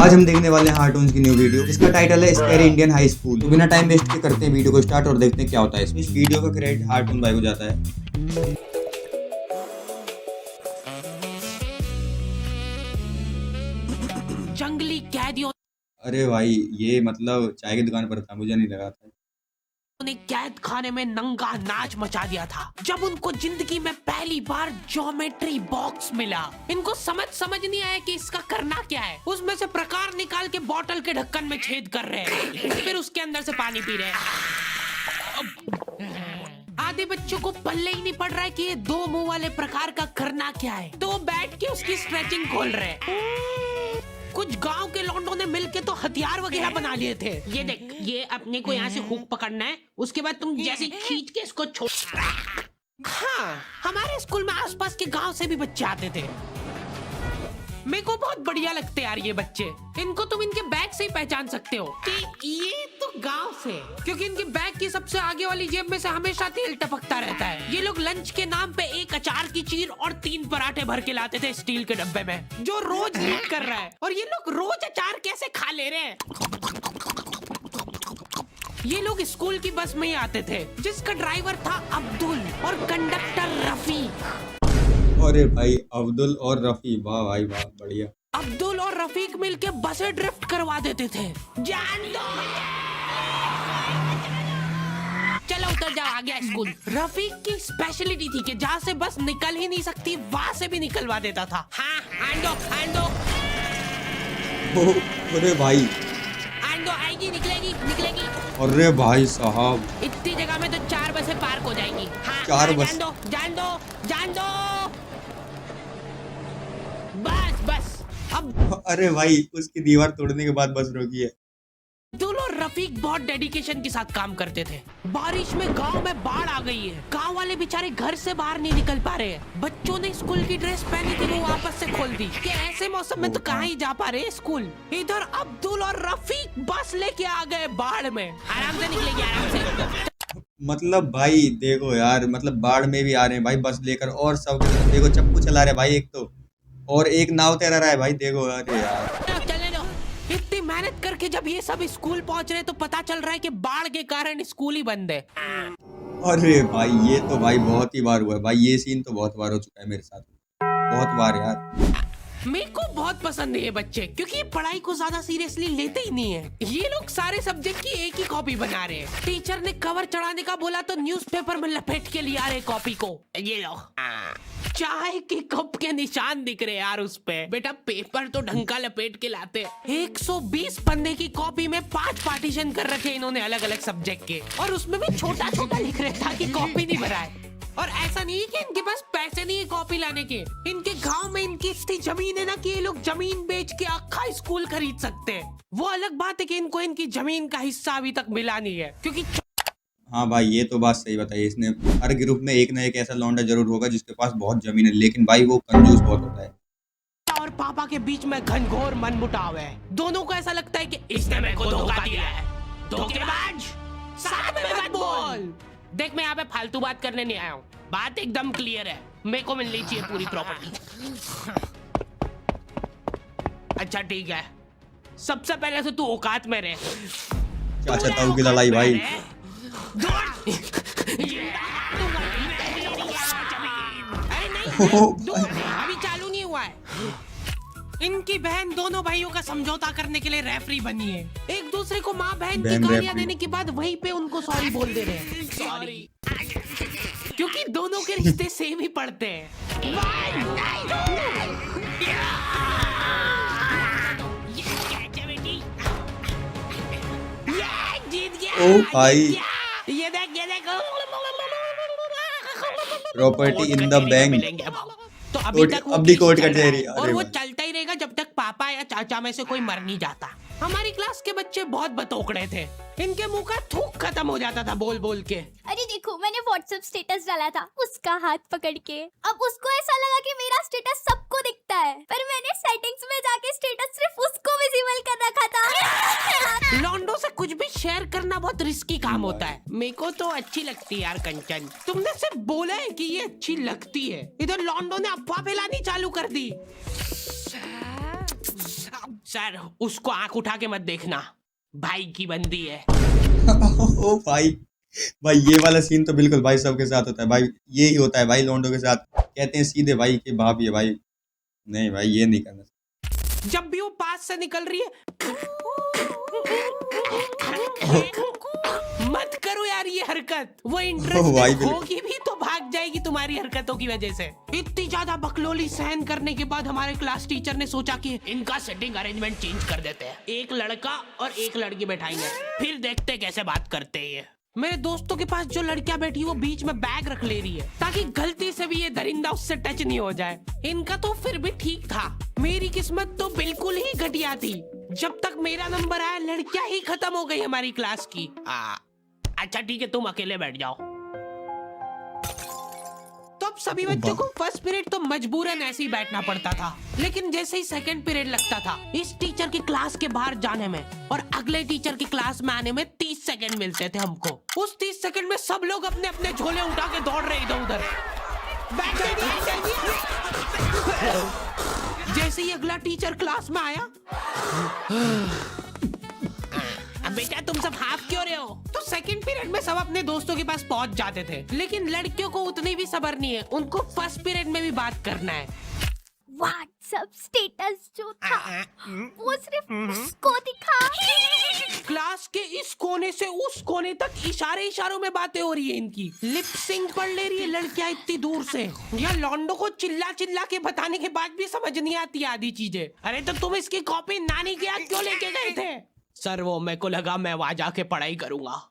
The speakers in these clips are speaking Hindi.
आज हम देखने वाले हैं हार्टून्स की न्यू वीडियो। इसका टाइटल है स्कैरी इंडियन हाई स्कूल। तो बिना टाइम वेस्ट के करते हैं वीडियो को स्टार्ट और देखते हैं क्या होता है। इस वीडियो का क्रेडिट हार्टून भाई को जाता है। जंगली कैदियों अरे भाई ये मतलब चाय की दुकान पर था, मुझे नहीं लगा था। ने कैद खाने में नंगा नाच मचा दिया था जब उनको जिंदगी में पहली बार ज्योमेट्री बॉक्स मिला। इनको समझ नहीं आया कि इसका करना क्या है। उसमें से प्रकार निकाल के बोतल के ढक्कन में छेद कर रहे हैं, फिर उसके अंदर से पानी पी रहे हैं। आधे बच्चों को पल्ले ही नहीं पड़ रहा है कि ये दो मुंह वाले प्रकार का करना क्या है, तो वो बैठ के उसकी स्ट्रेचिंग खोल रहे हैं। कुछ गांव के लौंडों ने मिलके तो हथियार वगैरह बना लिए थे। ये देख, ये अपने को यहाँ से हुक पकड़ना है, उसके बाद तुम जैसे खींच के इसको छोड़। हाँ, हमारे स्कूल में आसपास के गांव से भी बच्चे आते थे। मेरे को बहुत बढ़िया लगते यार ये बच्चे। इनको तुम इनके बैग से ही पहचान सकते हो कि ये तो गांव से, क्योंकि इनके बैग की सबसे आगे वाली जेब में से हमेशा तेल टपकता रहता है। ये लोग लंच के नाम पे एक अचार की चीर और 3 पराठे भर के लाते थे स्टील के डब्बे में, जो रोज लीक कर रहा है। और ये लोग रोज अचार कैसे खा ले रहे हैं। ये लोग स्कूल की बस में ही आते थे, जिसका ड्राइवर था अब्दुल और कंडक्टर रफीक। अरे भाई अब्दुल और रफी, वाह भाई वाह, बढ़िया। अब्दुल और रफीक मिलके बसें ड्रिफ्ट करवा देते थे। जान दो, चलो उतर जाओ, आ गया स्कूल। रफीक की स्पेशलिटी थी कि जहाँ से बस निकल ही नहीं सकती वहाँ से भी निकलवा देता था। हाँ, आंडो अरे भाई, आंडो आएगी, निकलेगी। अरे भाई साहब, इतनी जगह में तो 4 बसें पार्क हो जाएंगी। हाँ, 4 बस। जान दो। बस अब अरे भाई उसकी दीवार तोड़ने के बाद बस रोकी है। दोनों रफीक बहुत डेडिकेशन के साथ काम करते थे। बारिश में गांव में बाढ़ आ गई है, गांव वाले बेचारे घर से बाहर नहीं निकल पा रहे हैं। बच्चों ने स्कूल की ड्रेस पहनी थी, वो वापस से खोल दी कि ऐसे मौसम में तो कहाँ ही जा पा रहे हैं स्कूल। इधर अब्दुल और रफीक बस लेके आ गए बाढ़ में। आराम से निकलेगी, आराम से। मतलब भाई देखो यार, मतलब बाढ़ में भी आ रहे हैं भाई बस लेकर, और सब देखो चप्पू चला रहे भाई एक तो, और एक नाव तैरा रहा है भाई, देखो। अरे यार चले दो। इतनी मेहनत करके जब ये सब स्कूल पहुंच रहे तो पता चल रहा है कि बाढ़ के कारण स्कूल ही बंद है। अरे भाई ये तो भाई बहुत ही बार हुआ है भाई, ये सीन तो बहुत बार हो चुका है मेरे साथ, बहुत बार यार। मेरे को बहुत पसंद है ये बच्चे, क्योंकि ये पढ़ाई को ज्यादा सीरियसली लेते ही नहीं है। ये लोग सारे सब्जेक्ट की एक ही कॉपी बना रहे हैं। टीचर ने कवर चढ़ाने का बोला तो न्यूज़पेपर में लपेट के लिया रहे कॉपी को। ये लो, चाय के कप के निशान दिख रहे यार उस पे। बेटा पेपर तो ढंग का लपेट के लाते। 120 पन्ने की कॉपी में 5 पार्टीशन कर रखे इन्होंने अलग अलग सब्जेक्ट के, और उसमें भी छोटा छोटा लिख रहे ताकि कॉपी नहीं भराए। और ऐसा नहीं है कि इनके पास पैसे नहीं है कॉपी लाने के। इनके गांव में इनकी इतनी जमीन है ना कि ये लोग जमीन बेच के आखा स्कूल खरीद सकते हैं। वो अलग बात है कि इनको इनकी जमीन का हिस्सा अभी तक मिला नहीं है, क्योंकि हाँ भाई ये तो बात सही बताई इसने। हर ग्रुप में एक ना एक ऐसा लौंडा जरूर होगा जिसके पास बहुत जमीन है, लेकिन भाई वो कंजूस बहुत होता है। और पापा के बीच में घनघोर मनमुटाव है। दोनों को ऐसा लगता है कि इसने मेरे को धोखा दिया है। धोखेबाज, साथ में मत बोल। देख, मैं यहाँ पे फालतू बात करने नहीं आया हूँ, बात एकदम क्लियर है। मेरे को मिलनी चाहिए पूरी प्रॉपर्टी। अच्छा ठीक है, सबसे पहले तो तू औकात में रहे। क्या चाहता हूँ की लड़ाई भाई। अभी चालू नहीं हुआ है। इनकी बहन दोनों भाइयों का समझौता करने के लिए रेफरी बनी है। एक दूसरे को माँ बहन की गालियां देने के बाद वहीं पे उनको सॉरी बोल दे रहे हैं। सॉरी, क्योंकि दोनों के रिश्ते सेम ही पड़ते हैं। जीत गया। ओ भाई, ये देख प्रॉपर्टी इन द बैंक। तो अभी तक अब भी कोर्ट कट जा रही है। और वो चलता ही रहेगा जब तक पापा या चाचा में से कोई मर नहीं जाता। हमारी क्लास के बच्चे बहुत बतौकड़े थे, इनके मुंह का थूक खत्म हो जाता था बोल बोल के। अरे देखो, मैंने व्हाट्सएप स्टेटस डाला था उसका हाथ पकड़ के। अब उसको ऐसा लगा कि मेरा स्टेटस सबको दिखता है, पर मैंने सेटिंग्स में जाके स्टेटस सिर्फ उसको विजिबल कर रखा था। लॉन्डो से कुछ भी शेयर करना बहुत रिस्की काम होता है। मेरे को तो अच्छी लगती है यार कंचन। तुमने सिर्फ बोला है कि ये अच्छी लगती है, इधर लॉन्डो ने अफवाह फैलानी चालू कर दी। सर उसको आंख उठा के मत देखना, भाई की बंदी है। ओ भाई, भाई ये वाला सीन तो बिल्कुल भाई सबके साथ होता है भाई, यही होता है भाई लोंडो के साथ, कहते हैं सीधे भाई कि भाभी है भाई, नहीं भाई ये नहीं करना। जब भी वो पास से निकल रही है, मत करो यार ये हरकत, वो भाई इंटरेस्टिंग बिल्कुल। होगी भी तो भाग जाएगी तुम्हारी हरकतों की वजह से। इतनी ज्यादा बकलोली सहन करने के बाद हमारे क्लास टीचर ने सोचा कि इनका सेटिंग अरेंजमेंट चेंज कर देते हैं, एक लड़का और एक लड़की बैठाएंगे, फिर देखते कैसे बात करते हैं ये। मेरे दोस्तों के पास जो लड़कियां बैठी वो बीच में बैग रख ले रही है ताकि गलती से भी ये दरिंदा उससे टच नहीं हो जाए। इनका तो फिर भी ठीक था, मेरी किस्मत तो बिल्कुल ही घटिया थी। जब तक मेरा नंबर आया लड़कियां ही खत्म हो गई हमारी क्लास की। अच्छा ठीक है तुम अकेले बैठ जाओ। तो अब सभी बच्चों को फर्स्ट पीरियड तो मजबूरन ऐसे ही बैठना पड़ता था, लेकिन जैसे ही सेकंड पीरियड लगता था इस टीचर की क्लास के बाहर जाने में और अगले टीचर की क्लास में आने में 30 सेकंड मिलते थे हमको। उस 30 सेकंड में सब लोग अपने अपने झोले उठा के दौड़ रहे इधर उधर। जैसे ही अगला टीचर क्लास में आया, अब बेटा तुम सब हाफ क्यों रहे हो, तो सेकंड पीरियड में सब अपने दोस्तों के पास पहुंच जाते थे। लेकिन लड़कियों को उतनी भी सब्र नहीं है, उनको फर्स्ट पीरियड में भी बात करना है। व्हाट्सएप स्टेटस जो था वो सिर्फ उसको दिखा। क्लास के इस कोने से उस कोने तक इशारों में बातें हो रही है इनकी, लिप सिंक पढ़ ले रही है लड़कियां इतनी दूर से। या लॉन्डो को चिल्ला चिल्ला के बताने के बाद भी समझ नहीं आती आधी चीजें। अरे तो तुम इसकी कॉपी नानी के यहाँ क्यों लेके गए थे? सर वो मेरे को लगा मैं वहां जाके पढ़ाई करूंगा।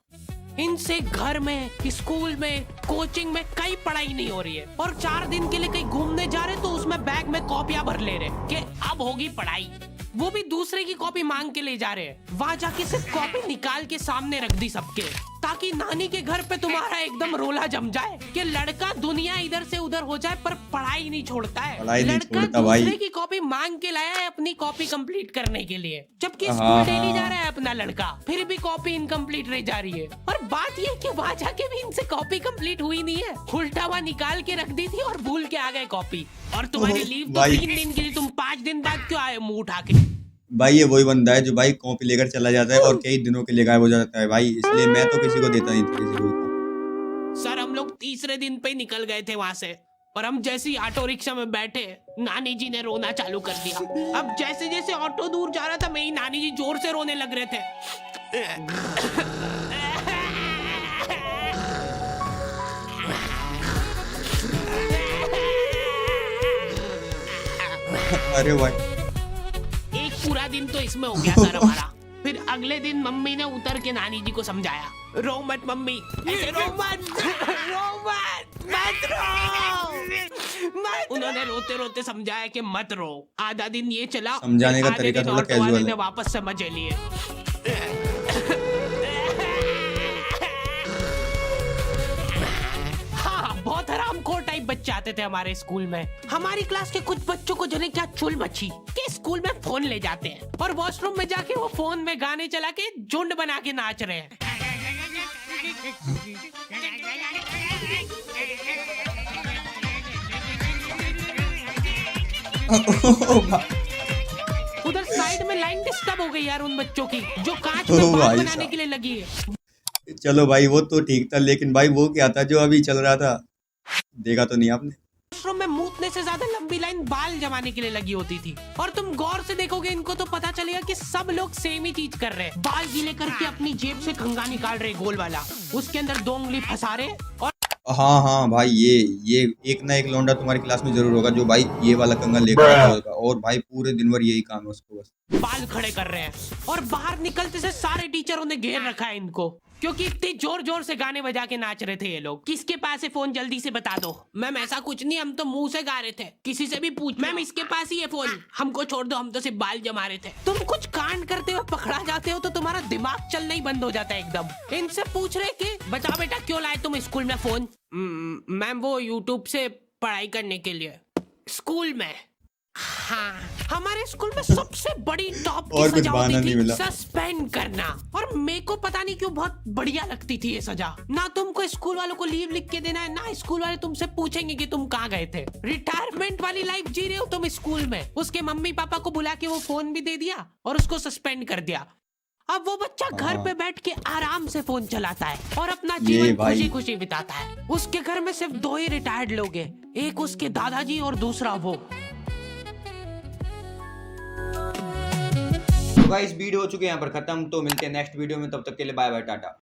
इनसे घर में, स्कूल में, कोचिंग में कई पढ़ाई नहीं हो रही है और 4 दिन के लिए कहीं घूमने जा रहे तो उसमें बैग में कॉपियां भर ले रहे कि अब होगी पढ़ाई, वो भी दूसरे की कॉपी मांग के ले जा रहे हैं। वहां जाके सिर्फ कॉपी निकाल के सामने रख दी सबके, ताकि नानी के घर पे तुम्हारा एकदम रोला जम जाए कि लड़का दुनिया इधर से उधर हो जाए पर पढ़ाई नहीं छोड़ता है। लड़का दूसरे की कॉपी मांग के लाया है अपनी कॉपी कंप्लीट करने के लिए, जबकि स्कूल डेली जा रहा है अपना लड़का, फिर भी कॉपी इनकम्प्लीट रह जा रही है। और बात ये कि वहां जाके भी इनसे कॉपी कंप्लीट हुई नहीं है, उल्टा हुआ निकाल के रख दी थी और भूल के आ गए कॉपी। और तुम्हारी लीव तो 3 दिन की थी, तुम 5 दिन बाद क्यों आए मुंह उठा के? भाई ये वही बंदा है जो भाई कॉपी लेकर चला जाता है और कई दिनों के लिए गायब हो जाता है भाई, इसलिए मैं तो किसी को देता नहीं था किसी को। सर हम लोग तीसरे दिन पे निकल गए थे वहां से, और हम जैसे ही ऑटो रिक्शा में बैठे नानी जी ने रोना चालू कर दिया। अब जैसे जैसे ऑटो दूर जा रहा था मेरी नानी जी जोर से रोने लग रहे थे। अरे भाई एक पूरा दिन तो इसमें हो गया सर हमारा। फिर अगले दिन मम्मी ने उतर के नानी जी को समझाया, रो मत मम्मी, ऐसे रो मत, रो मत, मत रो। उन्होंने रोते रोते समझाया कि मत रो। आधा दिन ये चला, समझाने का आधे तरीका दिन थोड़ा ऑटो वाले कैजुअल ने है। वापस से मजे लिए। हाँ बहुत हरामखोर टाइप बच्चे आते थे हमारे स्कूल में। हमारी क्लास के कुछ बच्चों को जने क्या चुल मची कि स्कूल में फोन ले जाते हैं और वॉशरूम में जाके वो फोन में गाने चला के झुंड बना के नाच रहे हैं। उधर साइड में लाइन डिस्टर्ब हो गई यार उन बच्चों की जो कांच में बाल बनाने के लिए लगी है। चलो भाई वो तो ठीक था, लेकिन भाई वो क्या था जो अभी चल रहा था, देखा तो नहीं आपने? वॉशरूम में मूतने से ज्यादा लंबी लाइन बाल जमाने के लिए लगी होती थी। और तुम गौर से देखोगे इनको तो पता चलेगा कि सब लोग सेम ही चीज कर रहे हैं। बाल गीले करके अपनी जेब से कंघा निकाल रहे गोल वाला, उसके अंदर 2 उंगली फंसा रहे और हाँ भाई ये एक ना एक लौंडा तुम्हारी क्लास में जरूर होगा जो भाई ये वाला कंगन लेकर आता होगा और भाई पूरे दिन भर यही काम है उसको, बस बाल खड़े कर रहे हैं। और बाहर निकलते से सारे टीचरों ने घेर रखा है इनको, क्योंकि इतने जोर जोर से गाने बजा के नाच रहे थे ये लोग। किसके पास है फोन, जल्दी से बता दो। मैम ऐसा कुछ नहीं, हम तो मुंह से गा रहे थे, किसी से भी पूछ। मैम इसके पास ही है फोन, हमको छोड़ दो, हम तो सिर्फ बाल जमा रहे थे। तुम कुछ कांड करते हुए पकड़ा जाते हो तो तुम्हारा दिमाग चलना ही बंद हो जाता है एकदम। इनसे पूछ रहे कि बता बेटा क्यों लाए तुम स्कूल में फोन? मैम वो यूट्यूब से पढ़ाई करने के लिए। स्कूल में हाँ, हमारे स्कूल में सबसे बड़ी टॉप की और कुछ सजा बहाना होती नहीं थी मिला। सस्पेंड करना। और मेरे को पता नहीं क्यों बहुत बढ़िया लगती थी ये सजा। ना तुमको स्कूल वालों को लीव लिख के देना है, ना स्कूल वाले तुमसे पूछेंगे कि तुम कहाँ गए थे। रिटायरमेंट वाली लाइफ जी रहे हो तुम स्कूल में। उसके मम्मी पापा को बुला के वो फोन भी दे दिया और उसको सस्पेंड कर दिया। अब वो बच्चा घर पे बैठ के आराम से फोन चलाता है और अपना जीवन भाई। खुशी खुशी बिताता है। उसके घर में सिर्फ 2 ही रिटायर्ड लोग हैं, एक उसके दादाजी और दूसरा वो। तो गाइस वीडियो हो चुके हैं यहाँ पर खत्म। तो मिलते हैं नेक्स्ट वीडियो में, तब तक के लिए बाय बाय टाटा।